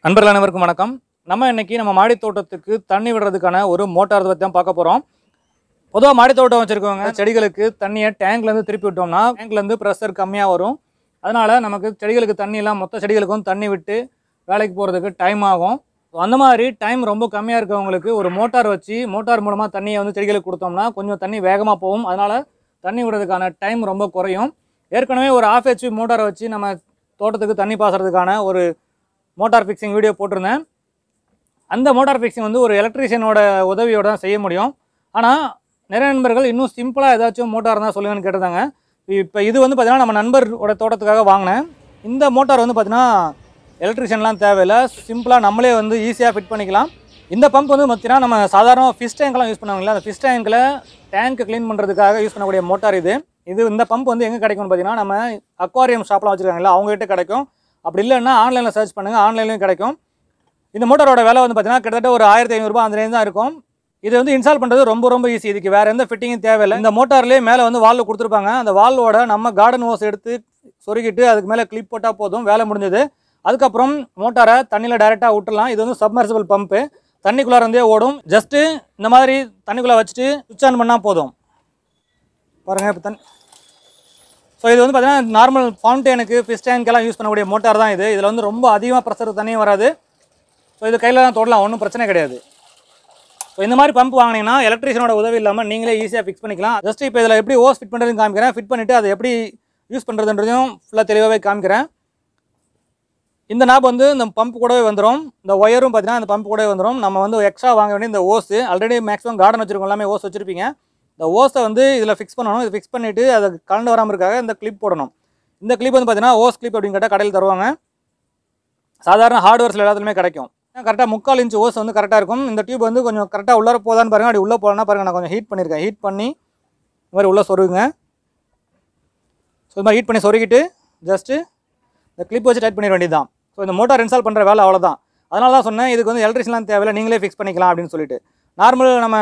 நண்பர்கள் அனைவருக்கும் வணக்கம். நம்ம இன்னைக்கு நம்ம மாடி தோட்டத்துக்கு தண்ணி விடுறதுக்கான ஒரு மோட்டார் பற்றி தான் பார்க்க போகிறோம். பொதுவாக மாடி தோட்டம் வச்சுருக்கவங்க செடிகளுக்கு தண்ணியை டேங்க்லேருந்து திருப்பி விட்டோம்னா டேங்க்லேருந்து ப்ரெஷர் கம்மியாக வரும். அதனால் நமக்கு செடிகளுக்கு தண்ணியெல்லாம் மொத்த செடிகளுக்கும் தண்ணி விட்டு வேலைக்கு போகிறதுக்கு டைம் ஆகும். அந்த மாதிரி டைம் ரொம்ப கம்மியாக இருக்கவங்களுக்கு ஒரு மோட்டார் வச்சு மோட்டார் மூலமாக தண்ணியை செடிகளுக்கு கொடுத்தோம்னா கொஞ்சம் தண்ணி வேகமாக போகும். அதனால் தண்ணி விடுறதுக்கான டைம் ரொம்ப குறையும். ஏற்கனவே ஒரு ½ HP மோட்டாரை வச்சு நம்ம தோட்டத்துக்கு தண்ணி பாசுறதுக்கான ஒரு மோட்டார் ஃபிக்ஸிங் வீடியோ போட்டிருந்தேன். அந்த மோட்டார் ஃபிக்ஸிங் ஒரு எலக்ட்ரீஷியனோட உதவியோட தான் செய்ய முடியும். ஆனால் நிறைய நண்பர்கள் இன்னும் சிம்பிளாக ஏதாச்சும் மோட்டார் இருந்தால் சொல்லுங்கன்னு கேட்டிருந்தாங்க. இப்போ இது பார்த்தீங்கன்னா நம்ம நண்பரோட தோட்டத்துக்காக வாங்கினேன். இந்த மோட்டார் பார்த்தீங்கன்னா எலக்ட்ரீஷியன்லாம் தேவையில்லை, சிம்பிளாக நம்மளே ஈஸியாக ஃபிட் பண்ணிக்கலாம். இந்த பம்ப் பார்த்தீங்கன்னா நம்ம சாதாரண ஃபிஷ் டேங்க்லாம் யூஸ் பண்ணுவாங்களா, அந்த ஃபிஷ் டேங்க்கில் டேங்க் க்ளீன் பண்ணுறதுக்காக யூஸ் பண்ணக்கூடிய மோட்டார் இது. இந்த பம்ப் எங்கே கிடைக்கும்னு பார்த்தீங்கன்னா நம்ம அக்வாரியம் ஷாப்லாம் வச்சுருக்காங்களா அவங்ககிட்ட கிடைக்கும். அப்படி இல்லைன்னா ஆன்லைனில் சர்ச் பண்ணுங்கள், ஆன்லைன்லையும் கிடைக்கும். இந்த மோட்டாரோட விலை பார்த்தீங்கன்னா கிட்டத்தட்ட ஒரு 1500 அந்த ரேஞ்ச் தான் இருக்கும். இது இன்ஸ்டால் பண்ணுறது ரொம்ப ஈஸி. இதுக்கு வேறு எந்த ஃபிட்டிங்கும் தேவையில்லை. இந்த மோட்டார்லேயே மேலே வால்வு கொடுத்துருப்பாங்க. அந்த வால்வோட நம்ம கார்டன் ஹோஸ் எடுத்து சொருகிட்டு அதுக்கு மேலே கிளிப் போட்டால் போதும், வேலை முடிஞ்சது. அதுக்கப்புறம் மோட்டாரை தண்ணியில் டைரெக்டாக விட்டுடலாம். இது சப்மர்சிபிள் பம்ப்பு, தண்ணிக்குள்ளே ஓடும். ஜஸ்ட்டு இந்த மாதிரி தண்ணிக்குள்ளே வச்சுட்டு சுவிட்ச் ஆன் பண்ணால் போதும். பாருங்கள் இப்போ தண்ணி. ஸோ இது பார்த்தீங்கன்னா நார்மல் ஃபவுண்டெயினுக்கு ஃபிஷ் டேங்க்கெல்லாம் யூஸ் பண்ணக்கூடிய மோட்டார் தான் இது. இதில் ரொம்ப அதிகமாக ப்ரெஷர் தண்ணியும் வராது. ஸோ இது கையில் தான் தொடலாம், ஒன்றும் பிரச்சனை கிடையாது. ஸோ இந்த மாதிரி பம்ப் வாங்கினீங்கன்னா எலக்ட்ரீஷியனோட உதவி இல்லாமல் நீங்களே ஈஸியாக ஃபிக்ஸ் பண்ணிக்கலாம். ஜஸ்ட் இப்போ இதில் எப்படி ஓஸ் ஃபிட் பண்ணுறதுன்னு காமிக்கிறேன். ஃபிட் பண்ணிவிட்டு அதை எப்படி யூஸ் பண்ணுறதுன்றதையும் ஃபுல்லாக தெளிவாகவே காமிக்கிறேன். இந்த நாப் இந்த பம்ப் கூடவே வந்துடும். இந்த ஒயரும் பார்த்தீங்கன்னா இந்த பம்ப் கூடவே வந்துடும். நம்ம எக்ஸ்ட்ரா வாங்க வேண்டிய இந்த ஓஸு, ஆல்ரெடி மேக்ஸிமம் கார்டன் வச்சுருக்கோம், எல்லாமே ஓஸ் வச்சுருப்பீங்க. இந்த ஓஸை இதில் ஃபிக்ஸ் பண்ணணும். இது ஃபிக்ஸ் பண்ணிவிட்டு அதை கலந்து வராமல் இருக்காக இந்த கிளிப் போடணும். இந்த கிளிப் பார்த்தீங்கன்னா ஓஸ் கிளிப் அப்படின்னு கேட்டால் கடையில் தருவாங்க. சாதாரண ஹார்ட்வேர்ஸில் எல்லாத்துலேயுமே கிடைக்கும். கரெக்டாக 3/4 இன்ச் ஓஸ் கரெக்டாக இருக்கும். இந்த டியூப் கொஞ்சம் கரெக்டாக உள்ளே போதான்னு பாருங்கள். அப்படி உள்ளே போகலன்னா பாருங்கள், நான் கொஞ்சம் ஹீட் பண்ணியிருக்கேன். ஹீட் பண்ணி இந்த மாதிரி உள்ளே சொருகுங்க. ஸோ இது மாதிரி ஹீட் பண்ணி சொருகிட்டு ஜஸ்ட்டு இந்த கிளிப் வச்சு டைட் பண்ணிட வேண்டியது தான். ஸோ இந்த மோட்டார் இன்ஸ்டால் பண்ணுற வேலை அவ்வளோதான். அதனால தான் சொன்னேன் இதுக்கு எலக்ட்ரிஷியன்லாம் தேவையில்லை, நீங்களே ஃபிக்ஸ் பண்ணிக்கலாம் அப்படின்னு சொல்லிட்டு. நார்மல் நம்ம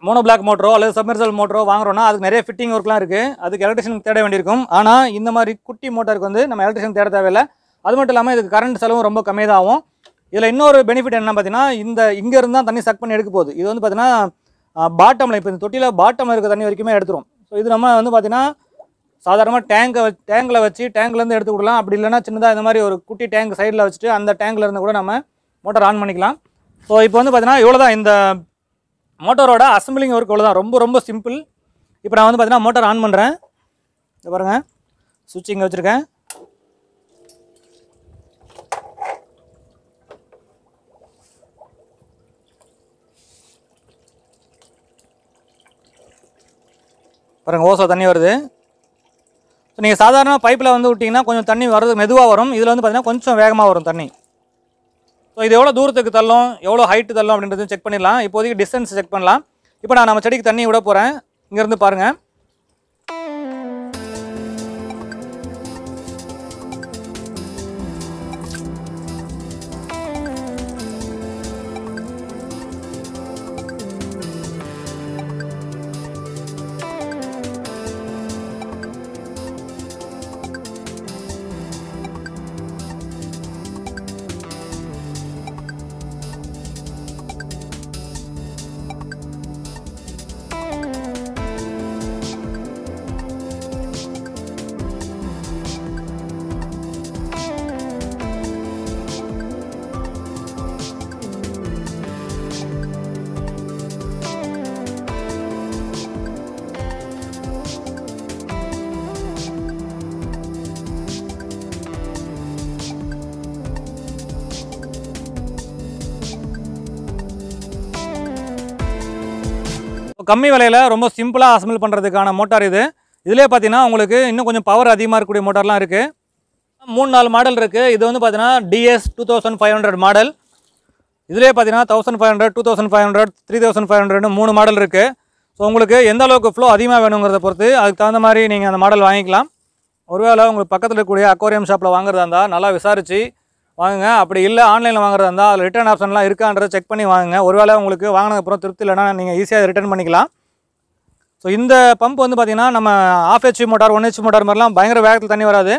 மோனோபிளாக் மோட்டரோ அல்லது சப்மர்சிபிள் மோட்டரோ வாங்குறோன்னா அதுக்கு நிறைய ஃபிட்டிங் ஒர்க்லாம் இருக்குது. அதுக்கு எலக்ட்ரிஷியன் தேட வேண்டியிருக்கும். ஆனால் இந்த மாதிரி குட்டி மோட்டருக்கு நம்ம எலக்ட்ரிஷியன் தேட தேவையில்லை. அது மட்டும் இல்லாமல் இதுக்கு கரண்ட் செலவும் ரொம்ப கம்மி தான் ஆகும். இதில் இன்னொரு பெனிஃபிட் என்ன பார்த்தீங்கன்னா, இங்கேருந்து தான் தண்ணி சக் பண்ணி எடுக்க போகுது. இது பார்த்தீங்கன்னா பாட்டமில், இப்போ இந்த தொட்டியில் பாட்டமில் இருக்க தண்ணி வரைக்குமே எடுத்துரும். ஸோ இது நம்ம பார்த்தீங்கன்னா சாதாரணமாக டேங்கில் வச்சு டேங்க்லேருந்து எடுத்து விடலாம். அப்படி இல்லைன்னா சின்னதாக இந்த மாதிரி ஒரு குட்டி டேங்க் சைடில் வச்சுட்டு அந்த டேங்கில் இருந்து கூட நம்ம மோட்டார் ஆன் பண்ணிக்கலாம். ஸோ இப்போ பார்த்தீங்கன்னா இவ்வளோ தான் இந்த மோட்டரோட அசம்பிளிங் ஒர்க். இவ்வளோ தான், ரொம்ப சிம்பிள். இப்போ நான் பார்த்தீங்கன்னா மோட்டார் ஆன் பண்ணுறேன். இதை பாருங்கள், சுவிட்ச் இங்கே வச்சுருக்கேன். பாருங்கள், ஓசோ தண்ணி வருது. ஸோ நீங்கள் சாதாரண பைப்பில் விட்டிங்கன்னா கொஞ்சம் தண்ணி வர்றது மெதுவாக வரும். இதில் பார்த்தீங்கன்னா கொஞ்சம் வேகமாக வரும் தண்ணி. ஸோ இது எவ்வளோ தூரத்துக்கு தள்ளும், எவ்வளோ ஹைட்டு தள்ளும் அப்படின்றதையும் செக் பண்ணிடலாம். இப்போதைக்கு டிஸ்டன்ஸ் செக் பண்ணலாம். இப்போ நான் நம்ம செடிக்கு தண்ணி விட போகிறேன். இங்கேருந்து பாருங்கள். கம்மி விலையில் ரொம்ப சிம்பிளாக அசம்பிள் பண்ணுறதுக்கான மோட்டார் இது. இதிலே பார்த்தீங்கன்னா உங்களுக்கு இன்னும் கொஞ்சம் பவர் அதிகமாக இருக்கக்கூடிய மோட்டார்லாம் இருக்குது. 3-4 மாடல் இருக்குது. இது பார்த்தீங்கன்னா DS 2500 மாடல். இதிலே பார்த்தீங்கன்னா 1500, 2500, 3500 3 மாடல் இருக்குது. ஸோ உங்களுக்கு எந்த அளவுக்கு ஃப்ளோ அதிகமாக வேணுங்கிறத பொறுத்து அதுக்கு தகுந்த மாதிரி நீங்கள் அந்த மாடல் வாங்கிக்கலாம். ஒருவேளை உங்களுக்கு பக்கத்தில் இருக்கக்கூடிய அக்வாரியம் ஷாப்பில் வாங்குறதா இருந்தால் நல்லா விசாரித்து வாங்குங்க. அப்படி இல்லை ஆன்லைனில் வாங்குறதா இருந்தால் அதில் ரிட்டர்ன் ஆப்ஷன்லாம் இருக்கான்றதை செக் பண்ணி வாங்குங்க. ஒருவேளை உங்களுக்கு வாங்கினதுக்கப்புறம் திருப்தி இல்லைனா நீங்கள் ஈஸியாக ரிட்டர்ன் பண்ணிக்கலாம். ஸோ இந்த பம்ப் பார்த்தீங்கன்னா நம்ம ½ HP மோட்டார் 1 HP மோட்டார் மாதிரிலாம் பயங்கர வேகத்தில் தண்ணி வராது.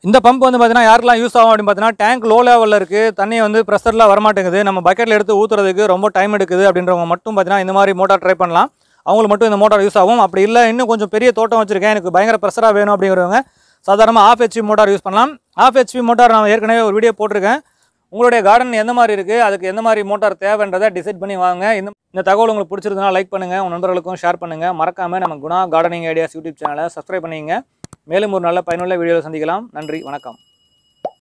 இந்த பம்ப் வந்து பார்த்தீங்கன்னா யாருக்கெல்லாம் யூஸ் ஆகும் அப்படின்னு பார்த்தீங்கன்னா டேங்க் லோ லெவலில் இருக்குது, தண்ணி வந்து ப்ரெஷரில் வரமாட்டேங்குது, நம்ம பக்கெட்டில் எடுத்து ஊற்றுறதுக்கு ரொம்ப டைம் எடுக்குது அப்படின்றவங்க மட்டும் பார்த்தீங்கன்னா இந்த மாதிரி மோட்டார் ட்ரை பண்ணலாம். அவங்களுக்கு மட்டும் இந்த மோட்டார் யூஸ் ஆகும். அப்படி இல்லை இன்னும் கொஞ்சம் பெரிய தோட்டம் வச்சுருக்கேன், எனக்கு பயங்கர ப்ரெஷராக வேணும் அப்படிங்கிறவங்க சாதாரணமாக ஆஃப் ஹெச்பி மோட்டார் யூஸ் பண்ணலாம். ஆஃப் ஹெச்பி மோட்டார் நான் ஏற்கனவே ஒரு வீடியோ போட்டிருக்கேன். உங்களுடைய கார்டன் எந்த மாதிரி இருக்குது, அதுக்கு எந்த மாதிரி மோட்டார் தேவைன்றதை டிசைட் பண்ணி வாங்க. இந்த தகவல் உங்களுக்கு பிடிச்சிருந்தா லைக் பண்ணுங்கள், உங்கள் நண்பர்களுக்கும் ஷேர் பண்ணுங்கள். மறக்காமல் நம்ம குணா கார்டனிங் ஐடியாஸ் யூடியூப் சேனலை சப்ஸ்கிரைப் பண்ணிங்க. மேலும் ஒரு நல்ல பயனுள்ள வீடியோவில் சந்திக்கலாம். நன்றி, வணக்கம்.